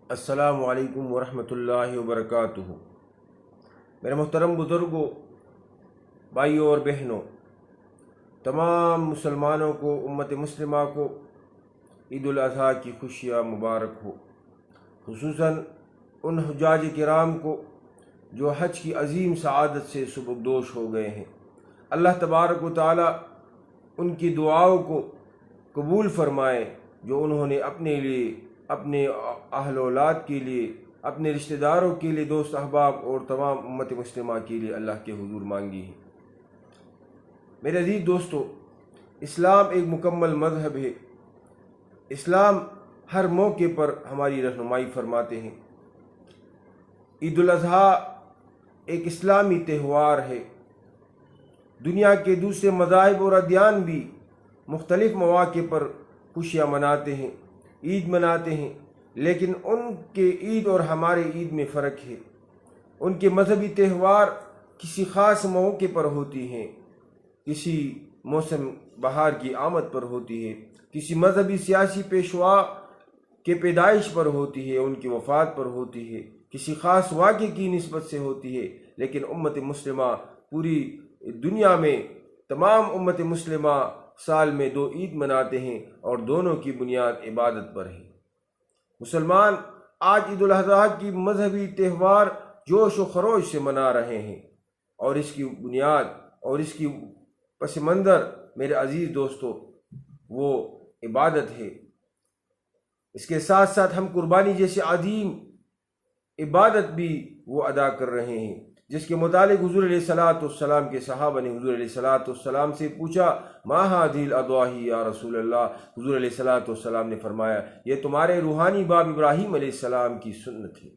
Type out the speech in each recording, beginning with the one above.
السلام علیکم ورحمۃ اللہ وبرکاتہ۔ میرے محترم بزرگوں، بھائیوں اور بہنوں، تمام مسلمانوں کو، امت مسلمہ کو عید الاضحیٰ کی خوشیاں مبارک ہو، خصوصاً ان حجاج کرام کو جو حج کی عظیم سعادت سے سبکدوش ہو گئے ہیں۔ اللہ تبارک و تعالی ان کی دعاؤں کو قبول فرمائے جو انہوں نے اپنے لیے، اپنے اہل اولاد کے لیے، اپنے رشتہ داروں کے لیے، دوست احباب اور تمام امت مسلمہ کے لیے اللہ کے حضور مانگی ہے۔ میرے عزیز دوستو، اسلام ایک مکمل مذہب ہے۔ اسلام ہر موقع پر ہماری رہنمائی فرماتے ہیں۔ عید الاضحیٰ ایک اسلامی تہوار ہے۔ دنیا کے دوسرے مذاہب اور ادیان بھی مختلف مواقع پر خوشیاں مناتے ہیں، عید مناتے ہیں، لیکن ان کے عید اور ہمارے عید میں فرق ہے۔ ان کے مذہبی تہوار کسی خاص موقع پر ہوتی ہیں، کسی موسم بہار کی آمد پر ہوتی ہے، کسی مذہبی سیاسی پیشوا کے پیدائش پر ہوتی ہے، ان کی وفات پر ہوتی ہے، کسی خاص واقعے کی نسبت سے ہوتی ہے۔ لیکن امت مسلمہ پوری دنیا میں، تمام امت مسلمہ سال میں 2 عید مناتے ہیں اور دونوں کی بنیاد عبادت پر ہے۔ مسلمان آج عید الاضحیٰ کی مذہبی تہوار جوش و خروش سے منا رہے ہیں، اور اس کی بنیاد اور اس کی پس منظر میرے عزیز دوستو وہ عبادت ہے۔ اس کے ساتھ ساتھ ہم قربانی جیسے عظیم عبادت بھی وہ ادا کر رہے ہیں، جس کے متعلق حضور علیہ السلام کے صحابہ نے حضور علیہ السلام سے پوچھا، ما هذه الاضاحی یا رسول اللہ۔ حضور علیہ السلام نے فرمایا، یہ تمہارے روحانی باپ ابراہیم علیہ السلام کی سنت ہے۔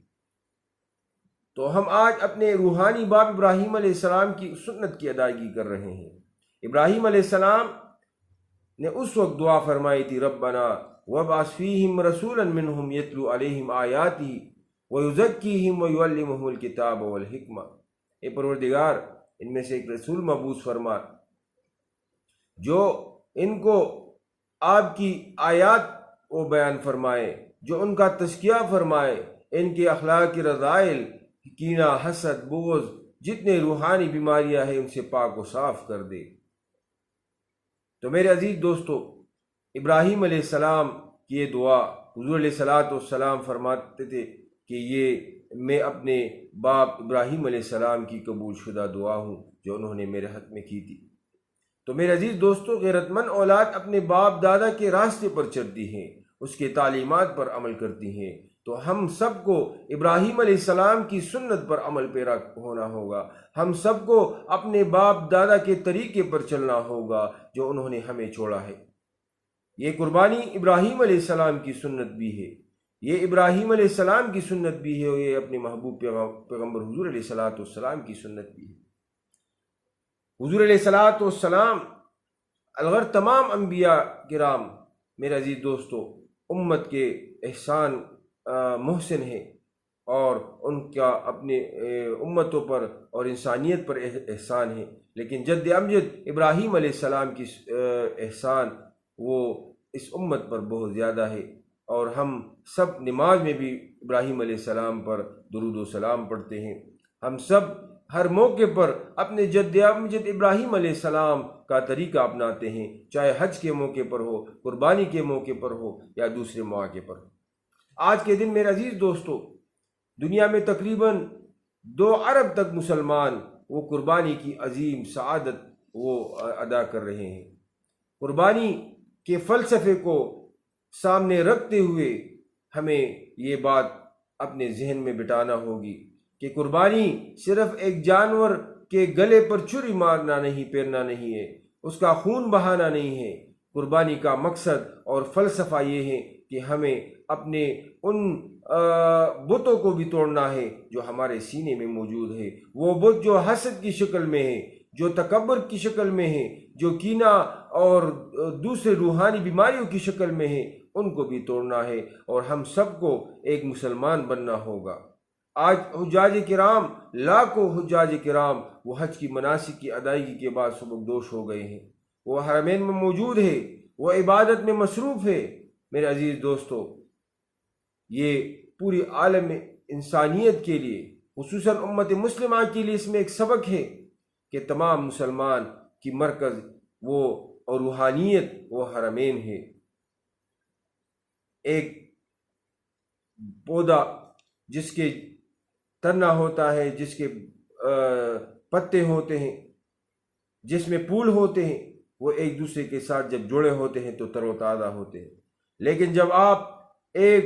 تو ہم آج اپنے روحانی باپ ابراہیم علیہ السلام کی سنت کی ادائیگی کر رہے ہیں۔ ابراہیم علیہ السلام نے اس وقت دعا فرمائی تھی، ربنا وابعث فیہم رسولا منہم یتلو علیہم آیاتہ ویزکیہم ویعلمہم الکتاب والحکمہ۔ اے پروردگار، ان میں سے ایک رسول مبعوث فرما جو ان کو آپ کی آیات کو بیان فرمائے، جو ان کا تزکیہ فرمائے، ان کے اخلاقی رذائل، کینہ، حسد، بغض، جتنے روحانی بیماریاں ہیں ان سے پاک و صاف کر دے۔ تو میرے عزیز دوستو، ابراہیم علیہ السلام کی یہ دعا حضور علیہ السلام فرماتے تھے کہ یہ میں اپنے باپ ابراہیم علیہ السلام کی قبول شدہ دعا ہوں جو انہوں نے میرے حق میں کی تھی۔ تو میرے عزیز دوستو، غیرت مند اولاد اپنے باپ دادا کے راستے پر چلتی ہیں، اس کے تعلیمات پر عمل کرتی ہیں۔ تو ہم سب کو ابراہیم علیہ السلام کی سنت پر عمل پیرا ہونا ہوگا۔ ہم سب کو اپنے باپ دادا کے طریقے پر چلنا ہوگا جو انہوں نے ہمیں چھوڑا ہے۔ یہ قربانی ابراہیم علیہ السلام کی سنت بھی ہے، یہ ابراہیم علیہ السلام کی سنت بھی ہے، اور یہ اپنے محبوب پیغمبر حضور علیہ السلام کی سنت بھی ہے۔ حضور علیہ السلام الغر تمام انبیاء کرام میرے عزیز دوستو امت کے احسان محسن ہیں، اور ان کا اپنے امتوں پر اور انسانیت پر احسان ہے، لیکن جد امجد ابراہیم علیہ السلام کی احسان وہ اس امت پر بہت زیادہ ہے۔ اور ہم سب نماز میں بھی ابراہیم علیہ السلام پر درود و سلام پڑھتے ہیں۔ ہم سب ہر موقع پر اپنے جد امجد ابراہیم علیہ السلام کا طریقہ اپناتے ہیں، چاہے حج کے موقع پر ہو، قربانی کے موقع پر ہو، یا دوسرے مواقع پر ہو۔ آج کے دن میرے عزیز دوستو، دنیا میں تقریباً 2 ارب تک مسلمان وہ قربانی کی عظیم سعادت وہ ادا کر رہے ہیں۔ قربانی کے فلسفے کو سامنے رکھتے ہوئے ہمیں یہ بات اپنے ذہن میں بٹھانا ہوگی کہ قربانی صرف ایک جانور کے گلے پر چھری مارنا نہیں، پیرنا نہیں ہے، اس کا خون بہانا نہیں ہے۔ قربانی کا مقصد اور فلسفہ یہ ہے کہ ہمیں اپنے ان بتوں کو بھی توڑنا ہے جو ہمارے سینے میں موجود ہے، وہ بت جو حسد کی شکل میں ہے، جو تکبر کی شکل میں ہے، جو کینہ اور دوسرے روحانی بیماریوں کی شکل میں ہے، ان کو بھی توڑنا ہے، اور ہم سب کو ایک مسلمان بننا ہوگا۔ آج حجاج کرام، لاکھوں حجاج کرام وہ حج کی مناسک کی ادائیگی کے بعد سبکدوش ہو گئے ہیں، وہ حرمین میں موجود ہے، وہ عبادت میں مصروف ہے۔ میرے عزیز دوستو، یہ پوری عالم انسانیت کے لیے خصوصاً امت مسلمہ کے لیے اس میں ایک سبق ہے کہ تمام مسلمان کی مرکز وہ اور روحانیت وہ حرمین ہے۔ ایک پودا جس کے تنا ہوتا ہے، جس کے پتے ہوتے ہیں، جس میں پھول ہوتے ہیں، وہ ایک دوسرے کے ساتھ جب جڑے ہوتے ہیں تو تر و تازہ ہوتے ہیں، لیکن جب آپ ایک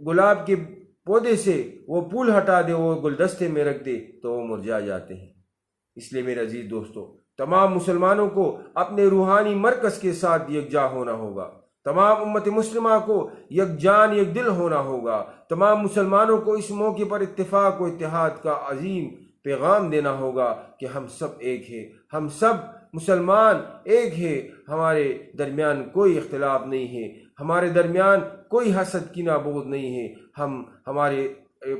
گلاب کے پودے سے وہ پھول ہٹا دے، وہ گلدستے میں رکھ دے تو وہ مرجھا جاتے ہیں۔ اس لیے میرے عزیز دوستو، تمام مسلمانوں کو اپنے روحانی مرکز کے ساتھ یکجا ہونا ہوگا، تمام امت مسلمہ کو یک جان یک دل ہونا ہوگا، تمام مسلمانوں کو اس موقع پر اتفاق و اتحاد کا عظیم پیغام دینا ہوگا کہ ہم سب ایک ہیں، ہم سب مسلمان ایک ہیں، ہمارے درمیان کوئی اختلاف نہیں ہے، ہمارے درمیان کوئی حسد کینہ بغض نہیں ہے،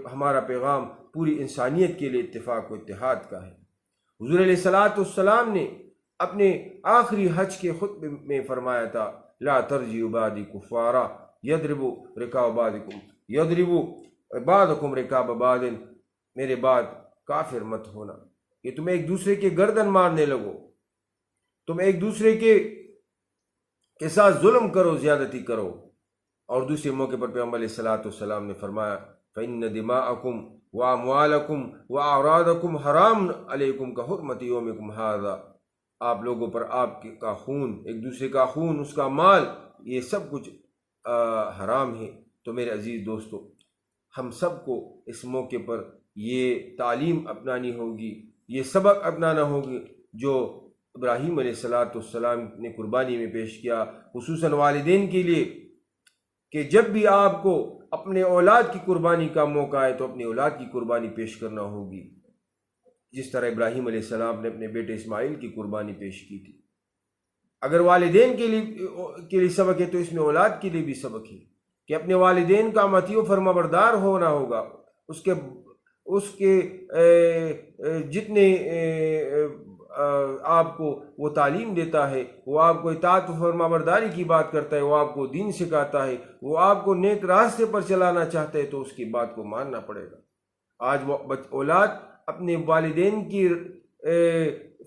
ہمارا پیغام پوری انسانیت کے لیے اتفاق و اتحاد کا ہے۔ حضور علیہ السلام نے اپنے آخری حج کے خطبے میں فرمایا تھا، لا ترجعوا بعدی کفارا یضرب بعضکم رکاب بعض، میرے بعد کافر مت ہونا کہ تم ایک دوسرے کے گردن مارنے لگو، تم ایک دوسرے کے ساتھ ظلم کرو، زیادتی کرو۔ اور دوسرے موقع پر پیغمبر علیہ السلام نے فرمایا، فإن دماءکم واموالکم واعراضکم حرام علیکم کحرمت یومکم ھذا، آپ لوگوں پر آپ کا خون، ایک دوسرے کا خون، اس کا مال، یہ سب کچھ حرام ہے۔ تو میرے عزیز دوستو، ہم سب کو اس موقع پر یہ تعلیم اپنانی ہوگی، یہ سبق اپنانا ہوگی جو ابراہیم علیہ السلام نے قربانی میں پیش کیا، خصوصاً والدین کے لیے، کہ جب بھی آپ کو اپنے اولاد کی قربانی کا موقع آئے تو اپنی اولاد کی قربانی پیش کرنا ہوگی، جس طرح ابراہیم علیہ السلام نے اپنے بیٹے اسماعیل کی قربانی پیش کی تھی۔ اگر والدین کے لیے سبق ہے تو اس میں اولاد کے لیے بھی سبق ہے کہ اپنے والدین کا مطیع و فرما بردار ہونا ہوگا، اس کے جتنے آپ کو وہ تعلیم دیتا ہے، وہ آپ کو اطاعت و فرما برداری کی بات کرتا ہے، وہ آپ کو دین سکھاتا ہے، وہ آپ کو نیک راستے پر چلانا چاہتا ہے تو اس کی بات کو ماننا پڑے گا۔ آج وہ اولاد اپنے والدین کی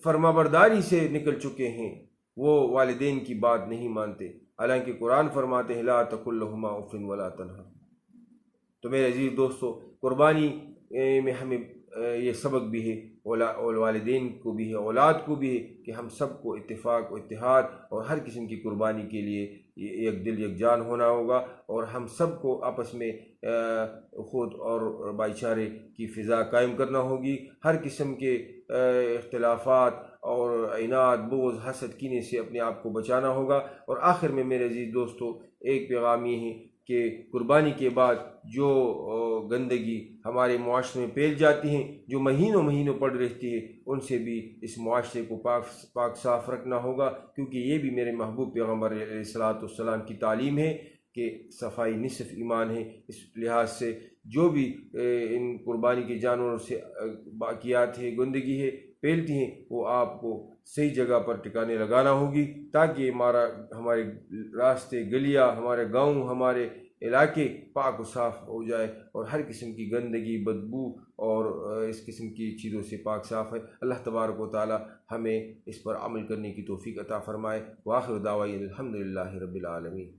فرما برداری سے نکل چکے ہیں، وہ والدین کی بات نہیں مانتے، حالانکہ قرآن فرماتے ہیں لا تقل لہما اف ولا تنہر۔ تو میرے عزیز دوستو، قربانی میں ہمیں یہ سبق بھی ہے، والدین کو بھی ہے، اولاد کو بھی ہے کہ ہم سب کو اتفاق و اتحاد اور ہر قسم کی قربانی کے لیے یک دل یک جان ہونا ہوگا، اور ہم سب کو آپس میں خود اور بھائی چارے کی فضا قائم کرنا ہوگی، ہر قسم کے اختلافات اور عناد، بغض، حسد، کینے سے اپنے آپ کو بچانا ہوگا۔ اور آخر میں میرے عزیز دوستو، ایک پیغام یہ ہے کہ قربانی کے بعد جو گندگی ہمارے معاشرے میں پھیل جاتی ہیں، جو مہینوں پڑ رہتی ہے، ان سے بھی اس معاشرے کو پاک صاف رکھنا ہوگا، کیونکہ یہ بھی میرے محبوب پیغمبر علیہ السلام کی تعلیم ہے کہ صفائی نصف ایمان ہے۔ اس لحاظ سے جو بھی ان قربانی کے جانوروں سے باقیات ہے، گندگی ہے، پھیلتی ہیں، وہ آپ کو صحیح جگہ پر ٹکانے لگانا ہوگی، تاکہ ہمارے راستے، گلیاں، ہمارے گاؤں، ہمارے علاقے پاک و صاف ہو جائے اور ہر قسم کی گندگی، بدبو اور اس قسم کی چیزوں سے پاک صاف ہے۔ اللہ تبارک و تعالی ہمیں اس پر عمل کرنے کی توفیق عطا فرمائے۔ وآخر دعوانا الحمدللہ رب العالمین۔